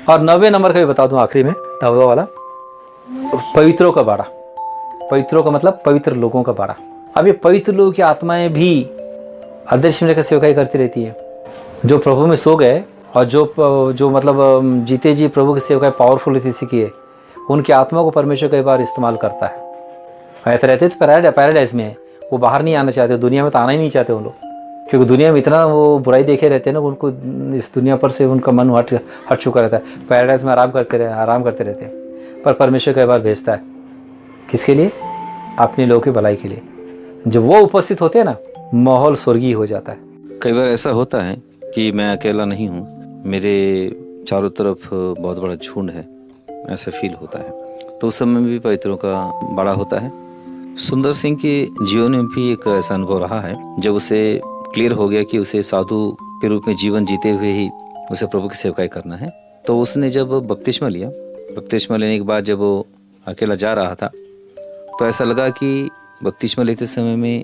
और 90 नंबर का भी बता दूं आखिरी में, 90 वाला, पवित्रों का बाड़ा। पवित्रों का मतलब पवित्र लोगों का बाड़ा। अब ये पवित्र लोगों की आत्माएं भी अदृश्य में रहकर सेवकाई करती रहती है। जो प्रभु में सो गए और जो मतलब जीते जी प्रभु की सेवकाई पावरफुल रीति से किए, उनकी आत्मा को परमेश्वर कई बार इस्तेमाल करता है। ऐसे रहते तो पैराडाइज में है, वो बाहर नहीं आना चाहते, दुनिया में तो आना ही नहीं चाहते वो लोग, क्योंकि दुनिया में इतना वो बुराई देखे रहते हैं ना, उनको इस दुनिया पर से उनका मन हट चुका रहता है। पैराडाइज में आराम करते रहते हैं। पर परमेश्वर कई बार भेजता है, किसके लिए? अपने लोगों की भलाई के लिए। जब वो उपस्थित होते हैं ना, माहौल स्वर्गीय हो जाता है। कई बार ऐसा होता है कि मैं अकेला नहीं हूँ, मेरे चारों तरफ बहुत बड़ा झुंड है, ऐसा फील होता है। तो उस समय भी पवित्रों का बड़ा होता है। सुंदर सिंह के जीवन में भी एक ऐसा अनुभव रहा है, जब उसे क्लियर हो गया कि उसे साधु के रूप में जीवन जीते हुए ही उसे प्रभु की सेवकाई करना है। तो उसने जब बपतिस्मा लिया, बपतिस्मा लेने के बाद जब वो अकेला जा रहा था, तो ऐसा लगा कि बपतिस्मा लेते समय में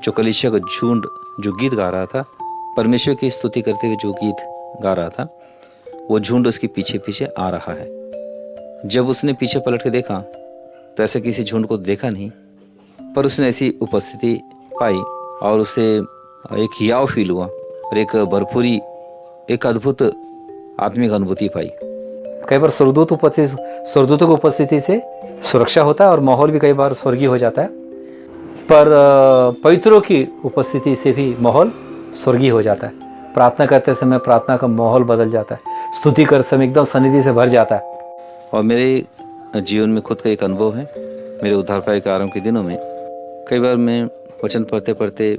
जो कलीसिया का झुंड जो गीत गा रहा था, परमेश्वर की स्तुति करते हुए जो गीत गा रहा था, वो झुंड उसके पीछे पीछे आ रहा है। जब उसने पीछे पलट के देखा तो ऐसे किसी झुंड को देखा नहीं, पर उसने ऐसी उपस्थिति पाई और उसे एक हियाव फील हुआ और एक भरपूरी, एक अद्भुत आत्मिक अनुभूति पाई। कई बार स्वर्गदूतों की उपस्थिति से सुरक्षा होता है और माहौल भी कई बार स्वर्गीय हो जाता है, पर पवित्रों की उपस्थिति से भी माहौल स्वर्गीय हो जाता है। प्रार्थना करते समय प्रार्थना का माहौल बदल जाता है, स्तुति करते समय एकदम सन्निधि से भर जाता है। और मेरे जीवन में खुद का एक अनुभव है। मेरे उद्धारपाई के आरंभ के दिनों में कई बार मैं वचन पढ़ते पढ़ते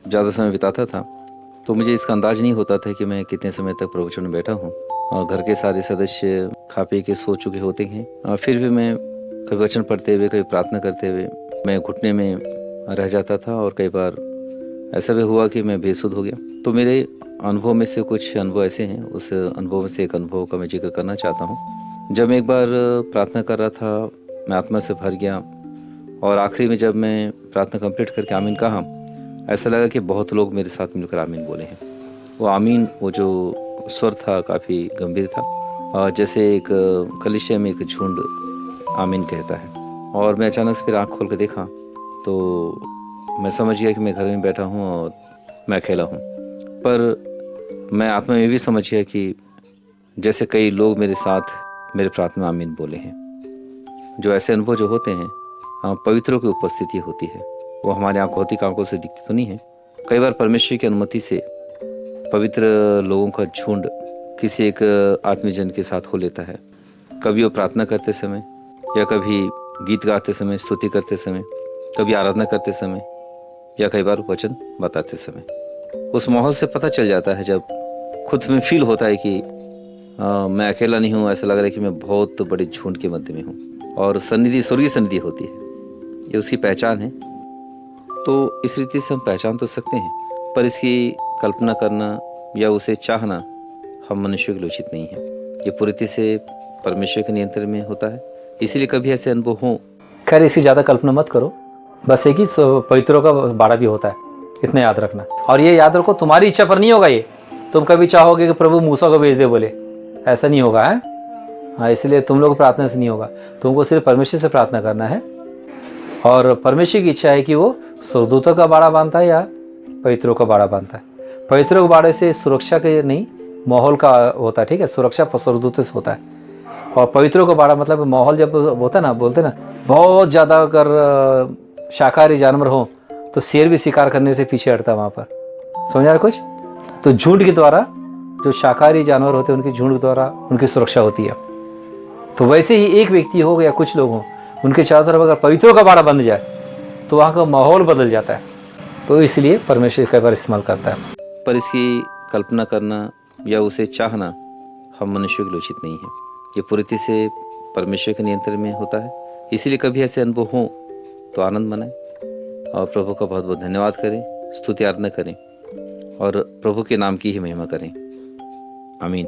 ज़्यादा समय बिताता था, तो मुझे इसका अंदाज नहीं होता था कि मैं कितने समय तक प्रवचन में बैठा हूँ। और घर के सारे सदस्य खा पी के सो चुके होते हैं, और फिर भी मैं कभी वचन पढ़ते हुए, कभी प्रार्थना करते हुए मैं घुटने में रह जाता था, और कई बार ऐसा भी हुआ कि मैं बेसुध हो गया। तो मेरे अनुभव में से कुछ अनुभव ऐसे हैं, उस अनुभव में से एक अनुभव का मैं जिक्र करना चाहता हूँ। जब मैं एक बार प्रार्थना कर रहा था, मैं आत्मा से भर गया, और आखिरी में जब मैं प्रार्थना कंप्लीट करके आमीन कहा, ऐसा लगा कि बहुत लोग मेरे साथ मिलकर आमीन बोले हैं। वो आमीन, वो जो स्वर था काफ़ी गंभीर था, और जैसे एक कलीसिया में एक झुंड आमीन कहता है। और मैं अचानक से फिर आँख खोल कर देखा तो मैं समझ गया कि मैं घर में बैठा हूँ और मैं अकेला हूँ। पर मैं आत्मा में भी समझ गया कि जैसे कई लोग मेरे साथ मेरे प्रार्थना में आमीन बोले हैं। जो ऐसे अनुभव जो होते हैं, पवित्रों की उपस्थिति होती है, वो हमारे भौतिक आंखों से दिखती तो नहीं है। कई बार परमेश्वर की अनुमति से पवित्र लोगों का झुंड किसी एक आत्मीजन के साथ हो लेता है। कभी वो प्रार्थना करते समय, या कभी गीत गाते समय, स्तुति करते समय, कभी आराधना करते समय, या कई बार वचन बताते समय। उस माहौल से पता चल जाता है, जब खुद में फील होता है कि मैं अकेला नहीं हूँ, ऐसा लग रहा है कि मैं बहुत बड़े झुंड के मध्य में हूँ, और सन्निधि स्वर्गीय सन्निधि होती है, ये उसकी पहचान है। तो इस रीति से हम पहचान तो सकते हैं, पर इसकी कल्पना करना या उसे चाहना हम मनुष्य के लिए उचित नहीं है। ये पूरी रीति से परमेश्वर के नियंत्रण में होता है, इसलिए कभी ऐसे अनुभव हों। खैर, इसकी ज़्यादा कल्पना मत करो, बस एक ही पवित्रों का बाड़ा भी होता है, इतना याद रखना। और ये याद रखो, तुम्हारी इच्छा पर नहीं होगा ये। तुम कभी चाहोगे कि प्रभु मूसा को भेज दे, बोले, ऐसा नहीं होगा है। हाँ, इसलिए तुम लोग प्रार्थना से नहीं होगा, तुमको सिर्फ परमेश्वर से प्रार्थना करना है। और परमेश्वर की इच्छा है कि वो स्वर्गदूतों का बाड़ा बांधता है या पवित्रों का बाड़ा बांधता है। पवित्रों के बाड़े से सुरक्षा के नहीं, माहौल का होता है, ठीक है। सुरक्षा स्वर्गदूतों से होता है, और पवित्रों का बाड़ा मतलब माहौल जब होता है ना, बोलते ना, बहुत ज़्यादा अगर शाकाहारी जानवर हो तो शेर भी शिकार करने से पीछे हटता है वहाँ पर। समझ रहा कुछ? तो झुंड के द्वारा, जो शाकाहारी जानवर होते हैं उनकी झुंड के द्वारा उनकी सुरक्षा होती है। तो वैसे ही एक व्यक्ति हो या कुछ लोग हों, उनके चारों तरफ अगर पवित्रों का बाड़ा बंध जाए तो वहाँ का माहौल बदल जाता है। तो इसलिए परमेश्वर कई बार इस्तेमाल करता है। पर इसकी कल्पना करना या उसे चाहना हम मनुष्य के लिए उचित नहीं है। ये पूरी रीति से परमेश्वर के नियंत्रण में होता है, इसीलिए कभी ऐसे अनुभव हों तो आनंद मनाएं और प्रभु का बहुत बहुत धन्यवाद करें, स्तुति आराधना करें और प्रभु के नाम की ही महिमा करें। आमीन।